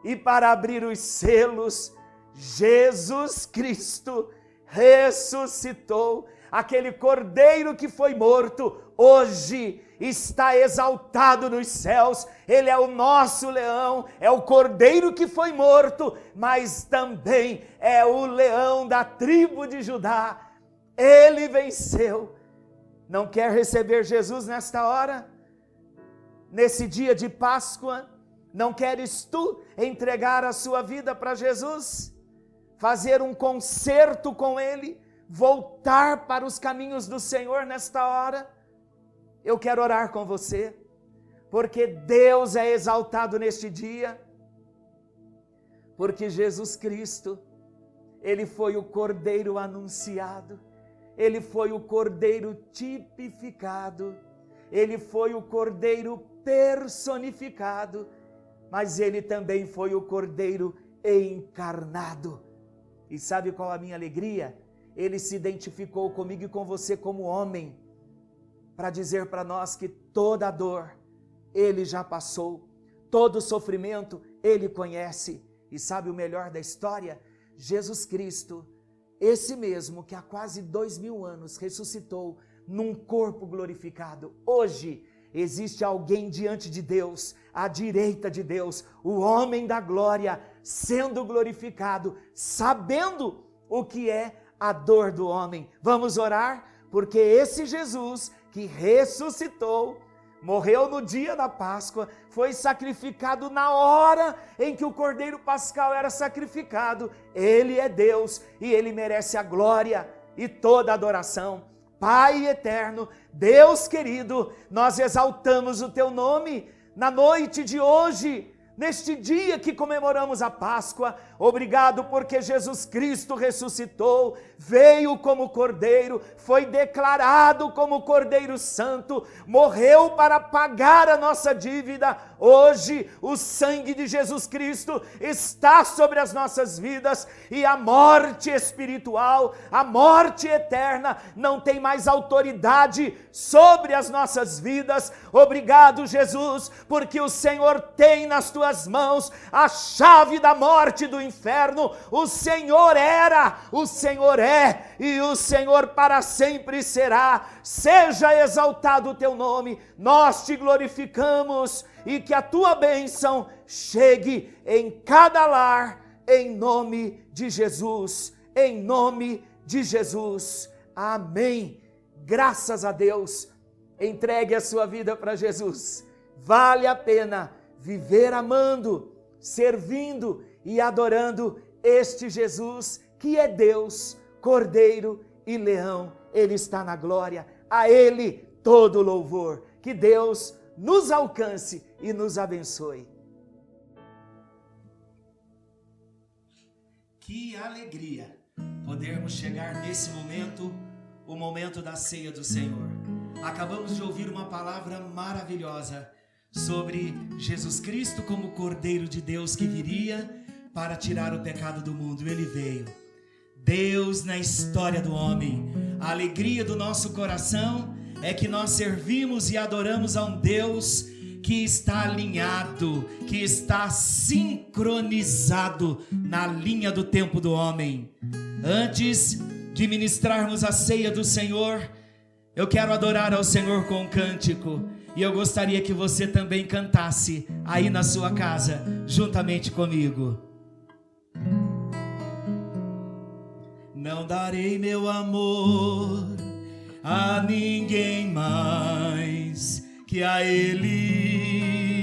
e para abrir os selos. Jesus Cristo ressuscitou. Aquele cordeiro que foi morto, hoje está exaltado nos céus. Ele é o nosso leão, é o cordeiro que foi morto, mas também é o leão da tribo de Judá. Ele venceu. Não quer receber Jesus nesta hora? Nesse dia de Páscoa, não queres tu entregar a sua vida para Jesus? Fazer um concerto com Ele? Voltar para os caminhos do Senhor nesta hora? Eu quero orar com você, porque Deus é exaltado neste dia, porque Jesus Cristo, Ele foi o Cordeiro anunciado, Ele foi o Cordeiro tipificado, Ele foi o Cordeiro personificado, mas Ele também foi o Cordeiro encarnado. E sabe qual a minha alegria? Ele se identificou comigo e com você como homem, para dizer para nós que toda a dor Ele já passou, todo o sofrimento Ele conhece. E sabe o melhor da história? Jesus Cristo, esse mesmo que há quase 2000 anos ressuscitou num corpo glorificado. Hoje existe alguém diante de Deus, à direita de Deus, o homem da glória, sendo glorificado, sabendo o que é a dor do homem. Vamos orar? Porque esse Jesus que ressuscitou, morreu no dia da Páscoa, foi sacrificado na hora em que o Cordeiro Pascal era sacrificado. Ele é Deus e Ele merece a glória e toda a adoração. Pai eterno, Deus querido, nós exaltamos o Teu nome na noite de hoje, neste dia que comemoramos a Páscoa. Obrigado porque Jesus Cristo ressuscitou, veio como Cordeiro, foi declarado como Cordeiro Santo, morreu para pagar a nossa dívida. Hoje o sangue de Jesus Cristo está sobre as nossas vidas e a morte espiritual, a morte eterna não tem mais autoridade sobre as nossas vidas. Obrigado, Jesus, porque o Senhor tem nas tuas mãos a chave da morte e do inferno. O Senhor era, o Senhor é e o Senhor para sempre será. Seja exaltado o teu nome, nós te glorificamos e que a tua bênção chegue em cada lar, em nome de Jesus, em nome de Jesus. Amém. Graças a Deus. Entregue a sua vida para Jesus. Vale a pena viver amando, servindo e adorando este Jesus que é Deus, Cordeiro e Leão. Ele está na glória, a Ele todo louvor. Que Deus nos alcance e nos abençoe. Que alegria podermos chegar nesse momento, o momento da ceia do Senhor. Acabamos de ouvir uma palavra maravilhosa sobre Jesus Cristo como Cordeiro de Deus que viria para tirar o pecado do mundo. Ele veio. Deus na história do homem. A alegria do nosso coração é que nós servimos e adoramos a um Deus que está alinhado, que está sincronizado na linha do tempo do homem. Antes de ministrarmos a ceia do Senhor, eu quero adorar ao Senhor com um cântico. E eu gostaria que você também cantasse aí na sua casa, juntamente comigo. Não darei meu amor a ninguém mais que a Ele.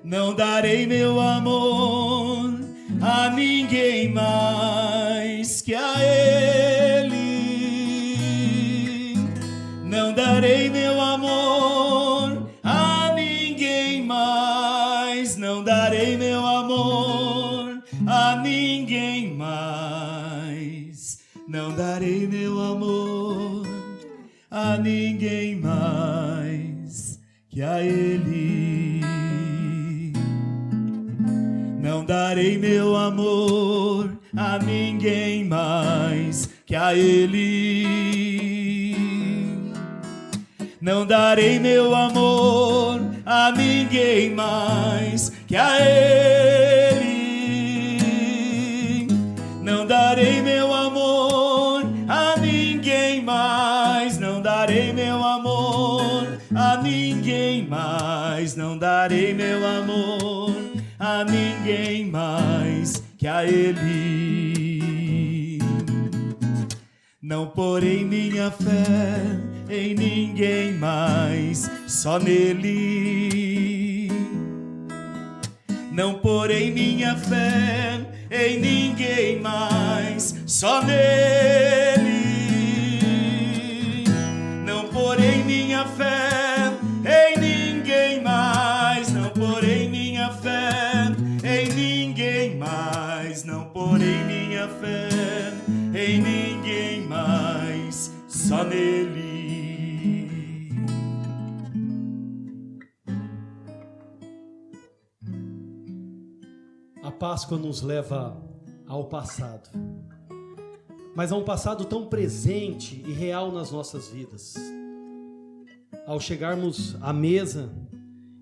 Não darei meu amor a ninguém mais que a Ele. Não darei meu amor a ninguém mais. Não darei meu amor a ninguém mais. Não darei meu amor a ninguém mais que a Ele. Não darei meu amor a ninguém mais que a Ele. Não darei meu amor a ninguém mais que a Ele. Não darei meu amor a ninguém mais. Não darei meu amor a ninguém mais. Não darei meu amor a ninguém mais que a Ele. Não porei minha fé em ninguém mais, só nele. Não porei minha fé em ninguém mais, só nele. Não porei minha fé em ninguém mais. Não porei minha fé em ninguém mais. Não porei minha fé em ninguém mais, só nele. A Páscoa nos leva ao passado, mas a um passado tão presente e real nas nossas vidas. Ao chegarmos à mesa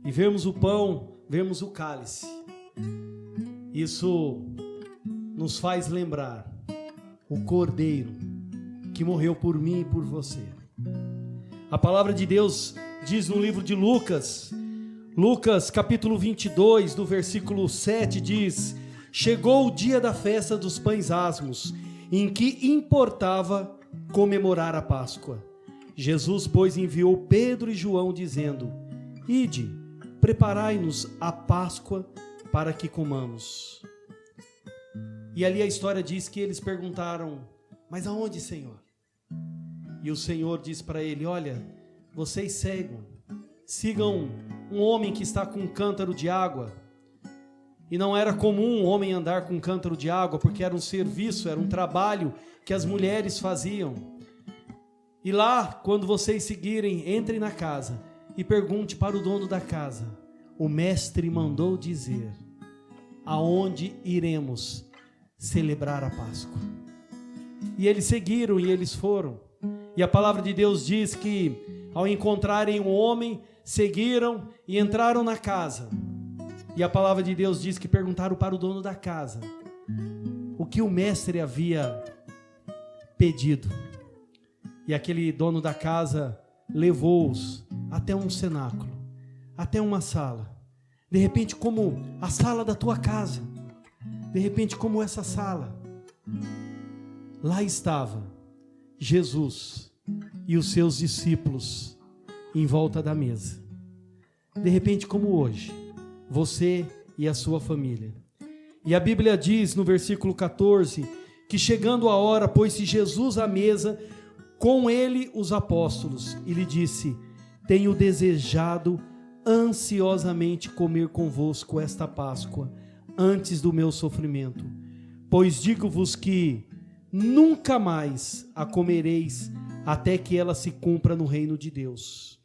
e vermos o pão vemos o cálice. Isso nos faz lembrar o Cordeiro que morreu por mim e por você. A palavra de Deus diz no livro de Lucas, capítulo 22, do versículo 7, diz: chegou o dia da festa dos pães asmos, em que importava comemorar a Páscoa. Jesus, pois, enviou Pedro e João, dizendo: ide, preparai-nos a Páscoa para que comamos. E ali a história diz que eles perguntaram: mas aonde, Senhor? E o Senhor diz para ele: olha, vocês sigam um homem que está com um cântaro de água. E não era comum um homem andar com um cântaro de água, porque era um serviço, era um trabalho que as mulheres faziam. E lá, quando vocês seguirem, entrem na casa e pergunte para o dono da casa: o mestre mandou dizer aonde iremos celebrar a Páscoa. E eles seguiram e eles foram. E a palavra de Deus diz que ao encontrarem um homem, seguiram e entraram na casa. E a palavra de Deus diz que perguntaram para o dono da casa o que o mestre havia pedido. E aquele dono da casa levou-os até um cenáculo, até uma sala. De repente, como a sala da tua casa, de repente, como essa sala, lá estava Jesus e os seus discípulos em volta da mesa. De repente, como hoje, você e a sua família. E a Bíblia diz no versículo 14, que chegando a hora, pôs-se Jesus à mesa, com ele os apóstolos, e lhe disse: tenho desejado ansiosamente comer convosco esta Páscoa, antes do meu sofrimento, pois digo-vos que nunca mais a comereis, até que ela se cumpra no reino de Deus.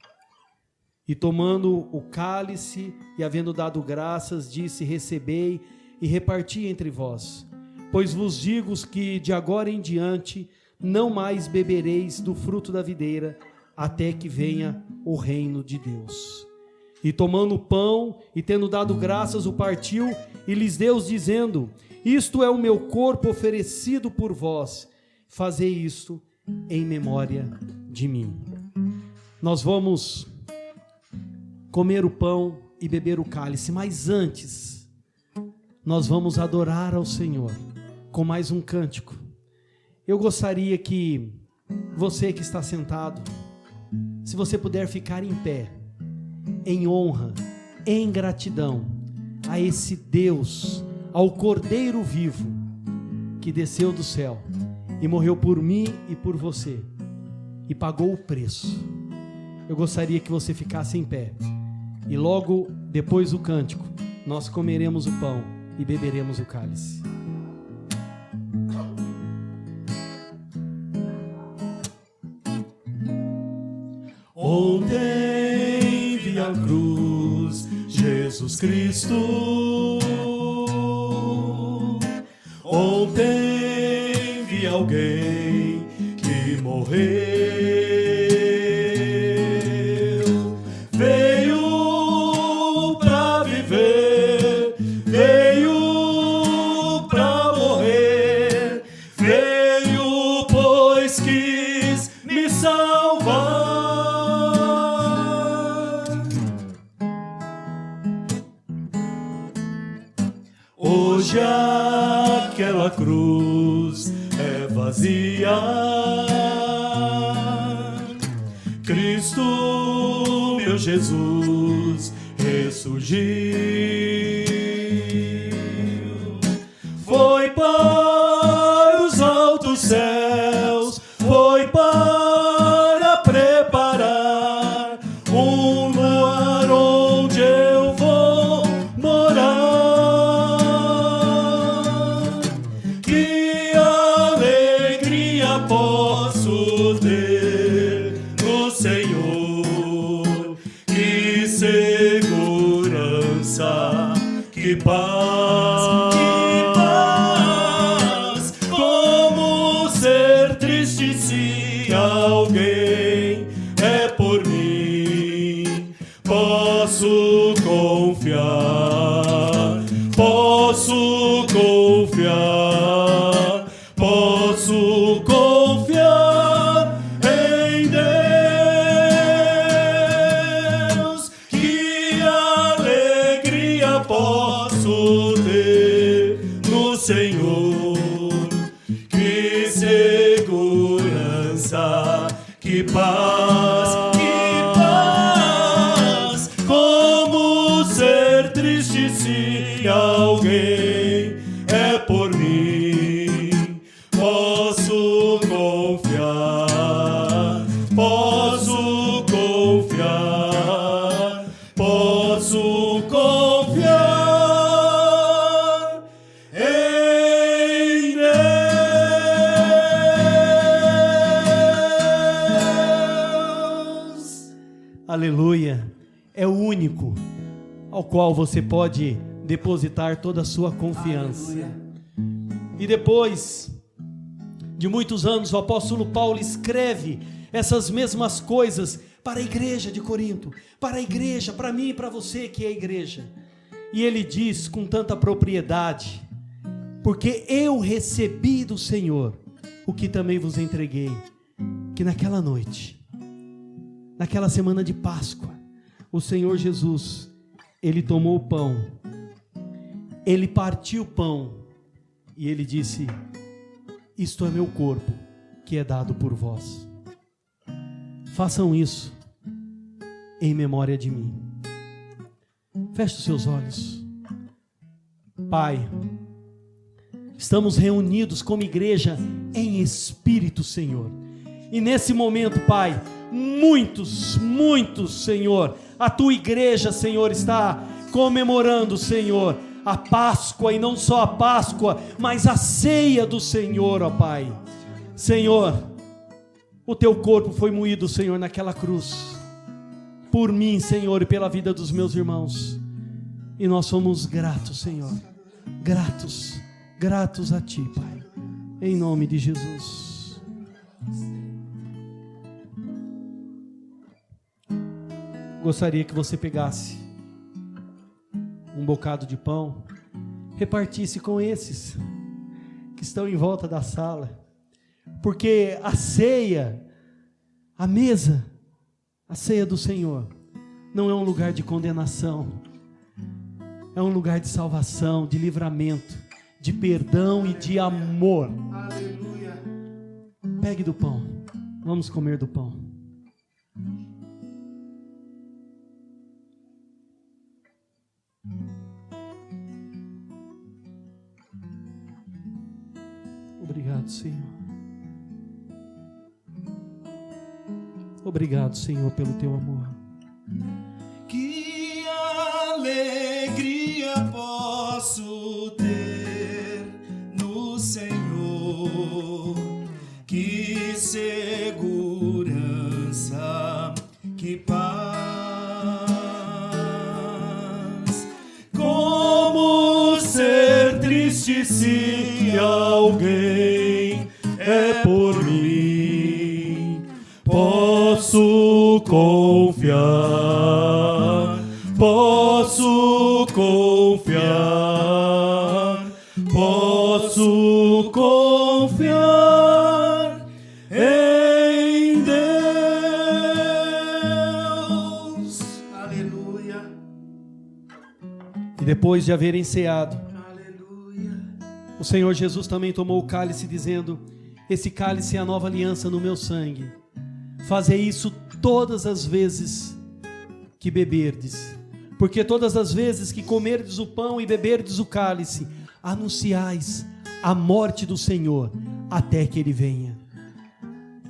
E tomando o cálice, e havendo dado graças, disse: recebei e reparti entre vós, pois vos digo que de agora em diante não mais bebereis do fruto da videira, até que venha o reino de Deus. E tomando o pão, e tendo dado graças, o partiu, e lhes deu, dizendo: isto é o meu corpo oferecido por vós, fazei isto em memória de mim. Nós vamos comer o pão e beber o cálice, mas antes nós vamos adorar ao Senhor com mais um cântico. Eu gostaria que você que está sentado, se você puder ficar em pé, em honra, em gratidão a esse Deus, ao Cordeiro vivo que desceu do céu e morreu por mim e por você e pagou o preço. Eu gostaria que você ficasse em pé. E logo depois do cântico, nós comeremos o pão e beberemos o cálice. Ontem vi a cruz, Jesus Cristo. Ontem vi alguém que morreu. Hoje aquela cruz é vazia, Cristo, meu Jesus, ressurgiu. Foi para os altos céus, foi para preparar um lugar onde eu vou morar. Posso ter no Senhor, que segurança, que paz, como ser triste se alguém é por mim, posso confiar. esperança, que paz, como ser triste se alguém é por mim, posso confiar, posso confiar, posso confiar em Deus. Aleluia. É o único ao qual você pode depositar toda a sua confiança. Aleluia. E depois de muitos anos, o apóstolo Paulo escreve essas mesmas coisas para a igreja de Corinto, para a igreja, para mim e para você que é a igreja. E ele diz com tanta propriedade: porque eu recebi do Senhor o que também vos entreguei, que naquela noite, naquela semana de Páscoa, o Senhor Jesus, ele tomou o pão, ele partiu o pão e ele disse: isto é meu corpo, que é dado por vós. Façam isso em memória de mim. Feche os seus olhos. Pai, estamos reunidos como igreja em espírito, Senhor. E nesse momento, Pai, muitos, Senhor, a tua igreja, Senhor, está comemorando, Senhor, a Páscoa, e não só a Páscoa, mas a ceia do Senhor, ó Pai. Senhor, o teu corpo foi moído, Senhor, naquela cruz, por mim, Senhor, e pela vida dos meus irmãos, e nós somos gratos, Senhor, gratos a Ti, Pai, em nome de Jesus. Gostaria que você pegasse um bocado de pão, repartisse com esses que estão em volta da sala, porque a ceia, a mesa, a ceia do Senhor, não é um lugar de condenação, é um lugar de salvação, de livramento, de perdão e de amor. Aleluia. Pegue do pão, vamos comer do pão. Obrigado, Senhor. Obrigado, Senhor, pelo teu amor. Que alegria posso ter no Senhor, que segurança, que paz. Como ser triste se alguém é por mim, posso confiar, posso confiar, posso confiar em Deus. Aleluia. E depois de haverem ceado, o Senhor Jesus também tomou o cálice, dizendo: esse cálice é a nova aliança no meu sangue. Fazei isso todas as vezes que beberdes, porque todas as vezes que comerdes o pão e beberdes o cálice, anunciais a morte do Senhor até que Ele venha.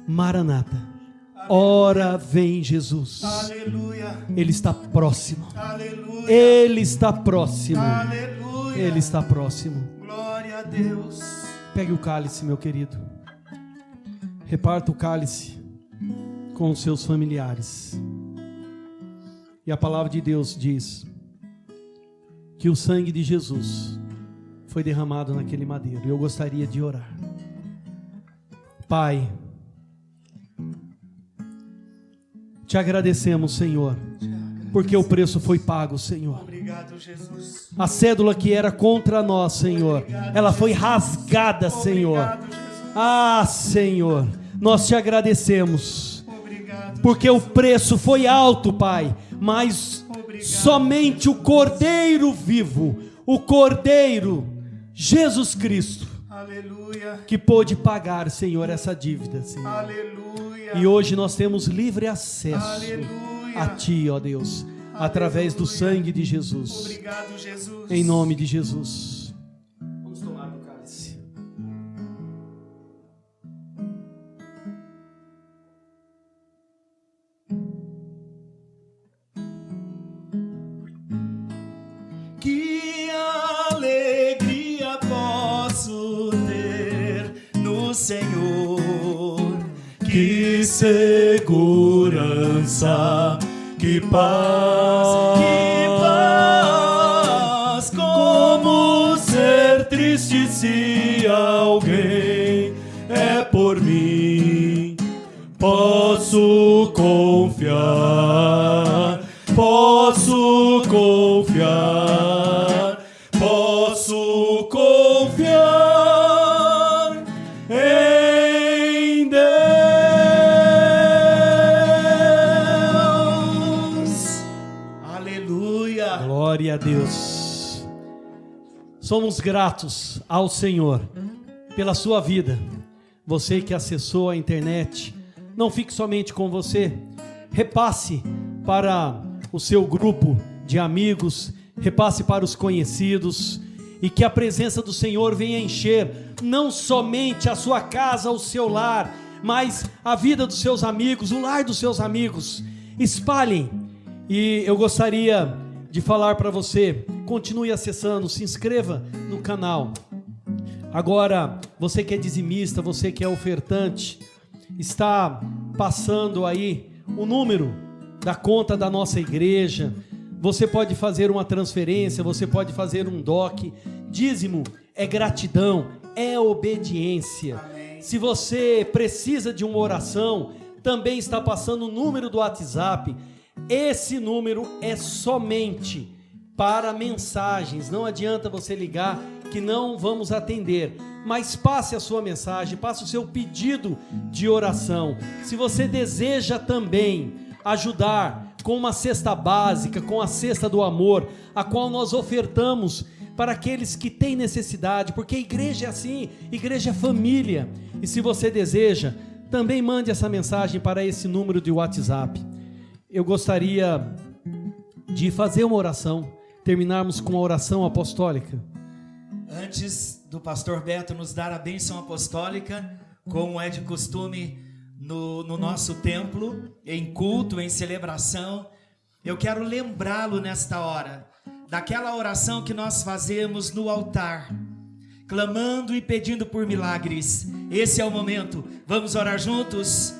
Maranata, ora vem Jesus. Aleluia. Ele está próximo. Aleluia. Ele está próximo. Aleluia. Ele está próximo. Glória a Deus. Pegue o cálice, meu querido. Reparta o cálice com os seus familiares. E a palavra de Deus diz que o sangue de Jesus foi derramado naquele madeiro. Eu gostaria de orar. Pai, te agradecemos, Senhor, porque o preço foi pago, Senhor. Obrigado, Jesus. A cédula que era contra nós, Senhor, ela foi rasgada, Senhor. Obrigado, Jesus. Ah, Senhor, nós te agradecemos, Obrigado, porque o preço foi alto, Pai, mas somente o Cordeiro vivo, o Cordeiro, Jesus Cristo, Aleluia. que pôde pagar, Senhor, essa dívida, Senhor. Aleluia. E hoje nós temos livre acesso Aleluia. a Ti, ó Deus, através do sangue de Jesus. Obrigado, Jesus. Em nome de Jesus. Vamos tomar do cálice. Que alegria posso ter no Senhor. Que segurança, que paz, como ser triste se alguém é por mim. Posso confiar, posso confiar, posso confiar em Deus. Aleluia. Glória a Deus. Somos gratos ao Senhor pela sua vida. Você que acessou a internet, não fique somente com você. Repasse para o seu grupo de amigos, repasse para os conhecidos, e que a presença do Senhor venha encher não somente a sua casa, o seu lar, mas a vida dos seus amigos, o lar dos seus amigos. Espalhem. E eu gostaria de falar para você, continue acessando, se inscreva no canal. Agora, você que é dizimista, você que é ofertante, está passando aí o número da conta da nossa igreja. Você pode fazer uma transferência, você pode fazer um DOC. Dízimo é gratidão, é obediência. Amém. Se você precisa de uma oração, também está passando o número do WhatsApp. Esse número é somente para mensagens. Não adianta você ligar que não vamos atender, mas passe a sua mensagem, passe o seu pedido de oração. Se você deseja também ajudar com uma cesta básica, com a cesta do amor, a qual nós ofertamos para aqueles que têm necessidade, porque a igreja é assim, igreja é família. E se você deseja, também mande essa mensagem para esse número de WhatsApp. Eu gostaria de fazer uma oração, terminarmos com a oração apostólica. Antes do pastor Beto nos dar a bênção apostólica, como é de costume no nosso templo, em culto, em celebração, eu quero lembrá-lo nesta hora daquela oração que nós fazemos no altar, clamando e pedindo por milagres. Esse é o momento. Vamos orar juntos?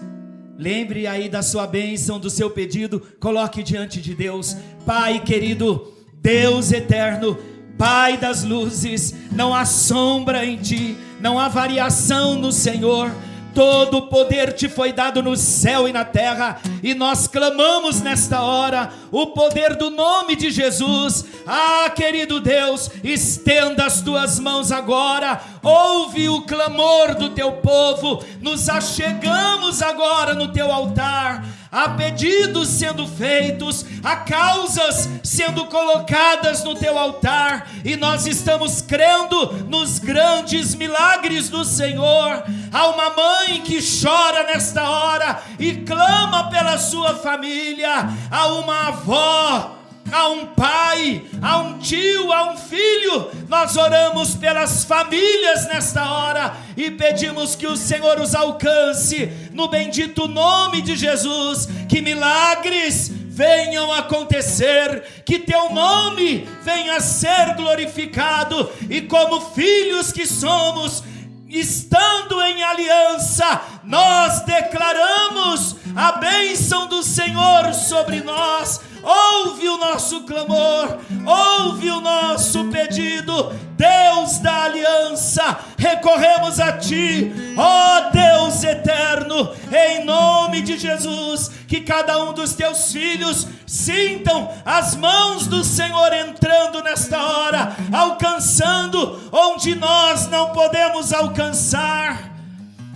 Lembre aí da sua bênção, do seu pedido, coloque diante de Deus. Pai querido, Deus eterno, Pai das luzes, não há sombra em ti, não há variação no Senhor. Todo o poder te foi dado no céu e na terra, e nós clamamos nesta hora o poder do nome de Jesus. Ah, querido Deus, estenda as tuas mãos agora, ouve o clamor do teu povo. Nos achegamos agora no teu altar, há pedidos sendo feitos, há causas sendo colocadas no teu altar, e nós estamos crendo nos grandes milagres do Senhor. Há uma mãe que chora nesta hora e clama pela sua família, há uma avó, há um pai, há um tio, há um filho. Nós oramos pelas famílias nesta hora e pedimos que o Senhor os alcance no bendito nome de Jesus, que milagres venham acontecer, que teu nome venha a ser glorificado, e como filhos que somos, estando em aliança, nós declaramos a bênção do Senhor sobre nós. Ouve o nosso clamor, ouve o nosso pedido, Deus da aliança, recorremos a Ti, ó Deus eterno, em nome de Jesus, que cada um dos Teus filhos sintam as mãos do Senhor entrando nesta hora, alcançando onde nós não podemos alcançar.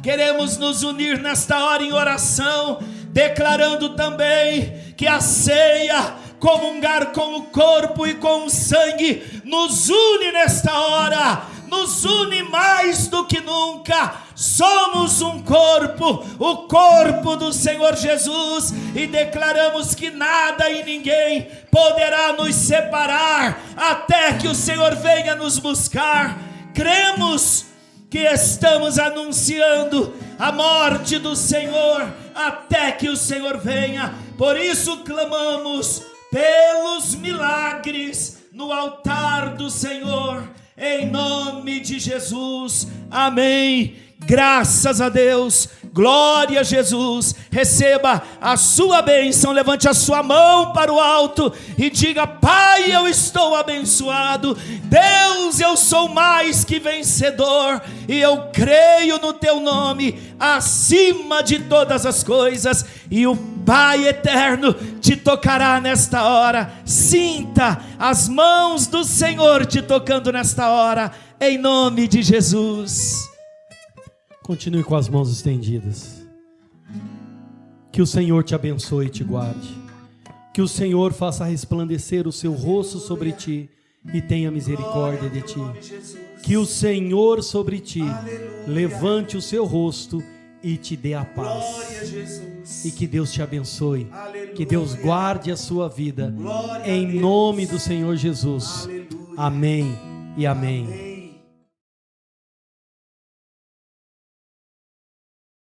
Queremos nos unir nesta hora em oração, declarando também que a ceia, comungar com o corpo e com o sangue, nos une nesta hora, nos une mais do que nunca. Somos um corpo, o corpo do Senhor Jesus, e declaramos que nada e ninguém poderá nos separar até que o Senhor venha nos buscar. Cremos que estamos anunciando a morte do Senhor até que o Senhor venha. Por isso clamamos pelos milagres no altar do Senhor, em nome de Jesus. Amém. Graças a Deus, glória a Jesus. Receba a sua bênção, levante a sua mão para o alto e diga: Pai, eu estou abençoado. Deus, eu sou mais que vencedor, e eu creio no teu nome acima de todas as coisas, e o Pai eterno te tocará nesta hora. Sinta as mãos do Senhor te tocando nesta hora, em nome de Jesus. Continue com as mãos estendidas. Que o Senhor te abençoe e te guarde. Que o Senhor faça resplandecer o seu rosto sobre ti e tenha misericórdia de ti. Que o Senhor sobre ti levante o seu rosto e te dê a paz. E que Deus te abençoe. Que Deus guarde a sua vida. Em nome do Senhor Jesus. Amém e amém.